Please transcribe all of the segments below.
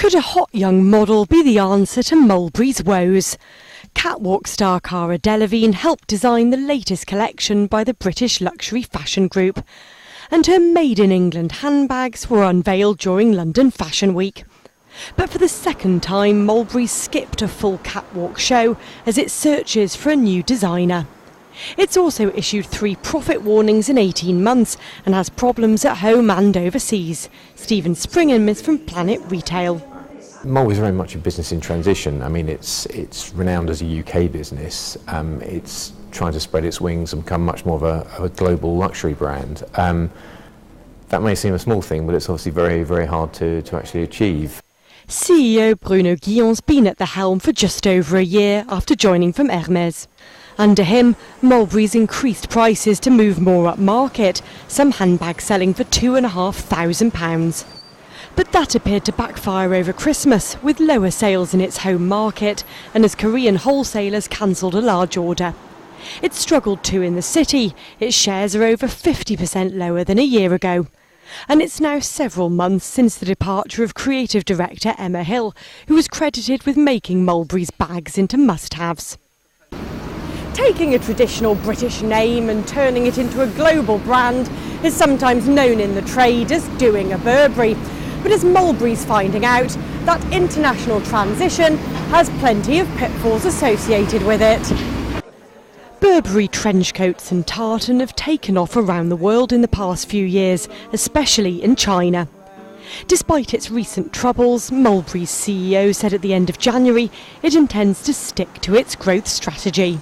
Could a hot young model be the answer to Mulberry's woes? Catwalk star Cara Delevingne helped design the latest collection by the British luxury fashion group, and her Made in England handbags were unveiled during London Fashion Week. But for the second time, Mulberry skipped a full catwalk show as it searches for a new designer. It's also issued 3 profit warnings in 18 months and has problems at home and overseas. Stephen Springham is from Planet Retail. Mulberry is very much a business in transition. I mean, it's renowned as a UK business. It's trying to spread its wings and become much more of a global luxury brand. That may seem a small thing, but it's obviously very, very hard to actually achieve. CEO Bruno Guillon's been at the helm for just over a year after joining from Hermès. Under him, Mulberry's increased prices to move more upmarket, some handbags selling for £2,500. But that appeared to backfire over Christmas, with lower sales in its home market and as Korean wholesalers cancelled a large order. It struggled too in the city. Its shares are over 50% lower than a year ago. And it's now several months since the departure of creative director Emma Hill, who was credited with making Mulberry's bags into must-haves. Taking a traditional British name and turning it into a global brand is sometimes known in the trade as doing a Burberry. But as Mulberry's finding out, that international transition has plenty of pitfalls associated with it. Burberry trench coats and tartan have taken off around the world in the past few years, especially in China. Despite its recent troubles, Mulberry's CEO said at the end of January it intends to stick to its growth strategy.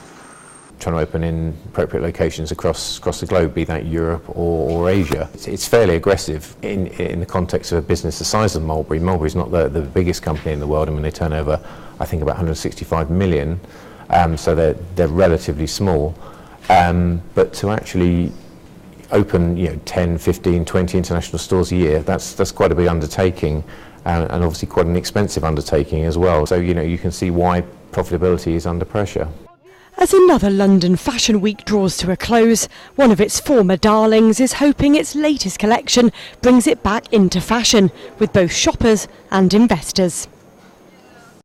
Trying to open in appropriate locations across the globe, be that Europe or Asia. It's fairly aggressive in the context of a business the size of Mulberry. Mulberry's not the biggest company in the world. I mean, they turn over, I think, about 165 million, so they're relatively small. But to actually open 10, 15, 20 international stores a year, that's quite a big undertaking, and obviously quite an expensive undertaking as well. So you can see why profitability is under pressure. As another London Fashion Week draws to a close, one of its former darlings is hoping its latest collection brings it back into fashion with both shoppers and investors.